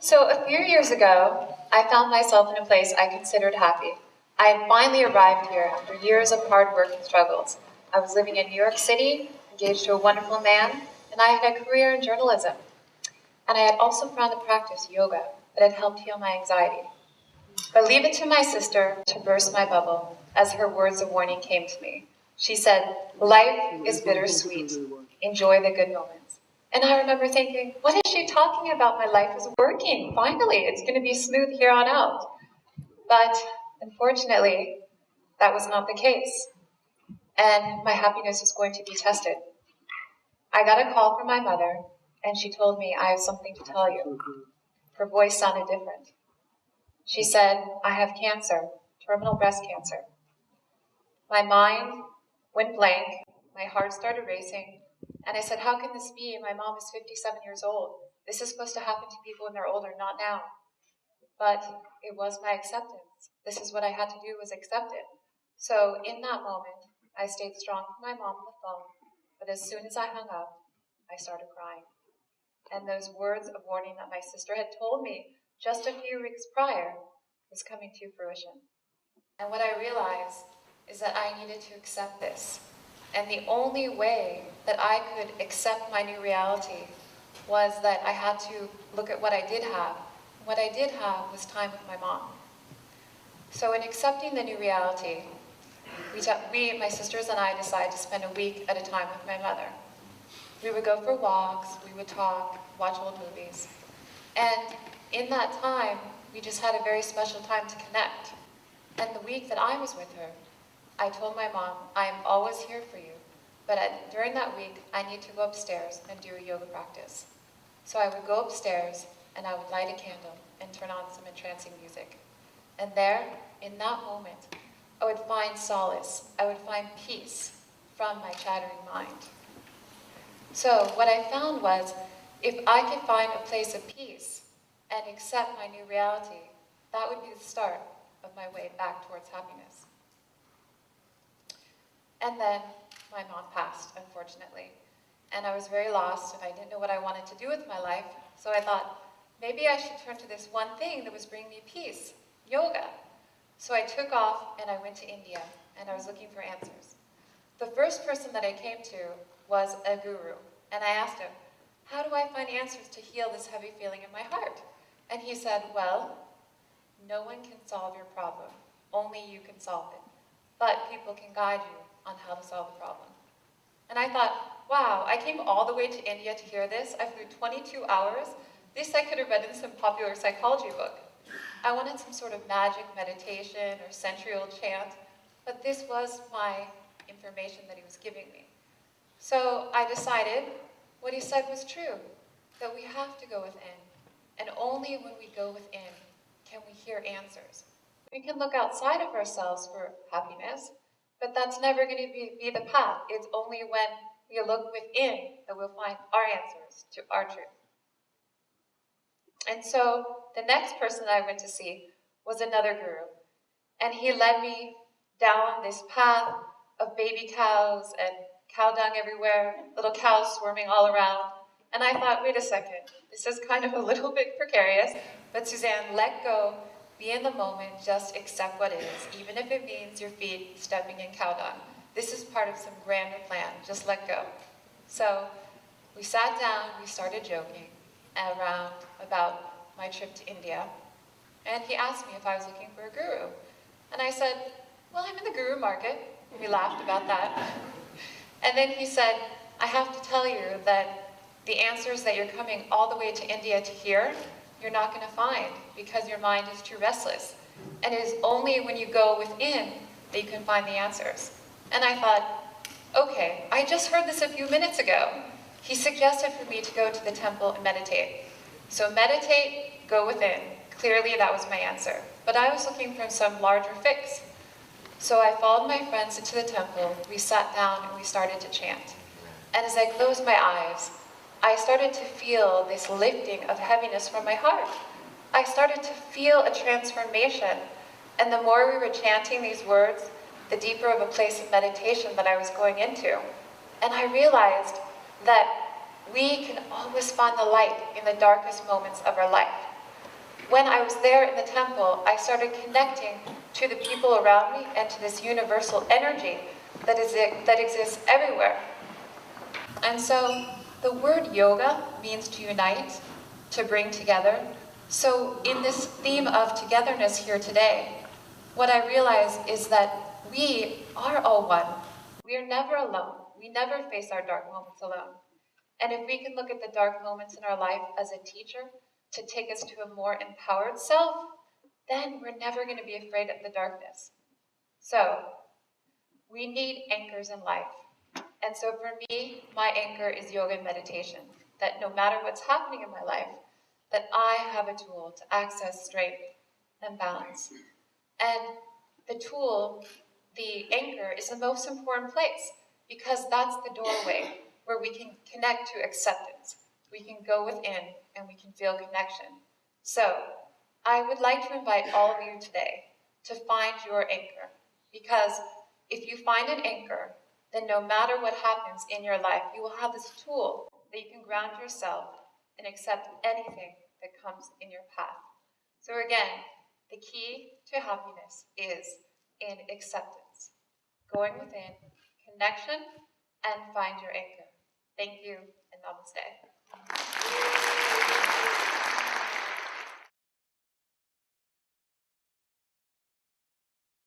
So a few years ago, I found myself in a place I considered happy. I had finally arrived here after years of hard work and struggles. I was living in New York City, engaged to a wonderful man, and I had a career in journalism. And I had also found a practice, yoga, that had helped heal my anxiety. But leave it to my sister to burst my bubble as her words of warning came to me. She said, "Life is bittersweet. Enjoy the good moments." And I remember thinking, what is she talking about? My life is working. Finally, it's going to be smooth here on out. But unfortunately, that was not the case. And my happiness was going to be tested. I got a call from my mother, and she told me, "I have something to tell you." Her voice sounded different. She said, "I have cancer, terminal breast cancer." My mind went blank, my heart started racing, and I said, "How can this be? My mom is 57 years old. This is supposed to happen to people when they're older, not now." But it was my acceptance. This is what I had to do, was accept it. So in that moment, I stayed strong for my mom on the phone, but as soon as I hung up, I started crying. And those words of warning that my sister had told me just a few weeks prior was coming to fruition. And what I realized is that I needed to accept this. And the only way that I could accept my new reality was that I had to look at what I did have. What I did have was time with my mom. So in accepting the new reality, my sisters and I decided to spend a week at a time with my mother. We would go for walks, we would talk, watch old movies. And in that time, we just had a very special time to connect. And the week that I was with her, I told my mom, "I am always here for you, but during that week, I need to go upstairs and do a yoga practice." So I would go upstairs and I would light a candle and turn on some entrancing music. And there, in that moment, I would find solace, I would find peace from my chattering mind. So what I found was, if I could find a place of peace and accept my new reality, that would be the start of my way back towards happiness. And then my mom passed, unfortunately. And I was very lost, and I didn't know what I wanted to do with my life. So I thought, maybe I should turn to this one thing that was bringing me peace, yoga. So I took off and I went to India, and I was looking for answers. The first person that I came to was a guru, and I asked him, "How do I find answers to heal this heavy feeling in my heart?" And he said, "Well, no one can solve your problem. Only you can solve it. But people can guide you on how to solve the problem." And I thought, wow, I came all the way to India to hear this. I flew 22 hours. This I could have read in some popular psychology book. I wanted some sort of magic meditation or century-old chant, but this was my information that he was giving me. So I decided what he said was true, that we have to go within. And only when we go within can we hear answers. We can look outside of ourselves for happiness, but that's never going to be the path. It's only when we look within that we'll find our answers to our truth. And so the next person I went to see was another guru. And he led me down this path of baby cows and cow dung everywhere, little cows swarming all around. And I thought, wait a second, this is kind of a little bit precarious, but Suzanne, let go, be in the moment, just accept what is, even if it means your feet stepping in cow dung. This is part of some grander plan, just let go. So we sat down, we started joking around about my trip to India, and he asked me if I was looking for a guru. And I said, well, I'm in the guru market. We laughed about that. And then he said, I have to tell you that the answers that you're coming all the way to India to hear, you're not going to find because your mind is too restless. And it is only when you go within that you can find the answers. And I thought, okay, I just heard this a few minutes ago. He suggested for me to go to the temple and meditate. So meditate, go within. Clearly that was my answer. But I was looking for some larger fix. So I followed my friends into the temple, we sat down and we started to chant. And as I closed my eyes, I started to feel this lifting of heaviness from my heart. I started to feel a transformation. And the more we were chanting these words, the deeper of a place of meditation that I was going into. And I realized that we can always find the light in the darkest moments of our life. When I was there in the temple, I started connecting to the people around me and to this universal energy that exists everywhere. And so the word yoga means to unite, to bring together. So in this theme of togetherness here today, what I realize is that we are all one. We are never alone. We never face our dark moments alone. And if we can look at the dark moments in our life as a teacher to take us to a more empowered self, then we're never going to be afraid of the darkness. So we need anchors in life. And so for me, my anchor is yoga and meditation, that no matter what's happening in my life, that I have a tool to access strength and balance. And the tool, the anchor, is the most important place because that's the doorway where we can connect to acceptance. We can go within and we can feel connection. So I would like to invite all of you today to find your anchor, because if you find an anchor, then no matter what happens in your life, you will have this tool that you can ground yourself and accept anything that comes in your path. So again, the key to happiness is in acceptance, going within, connection, and find your anchor. Thank you, and namaste.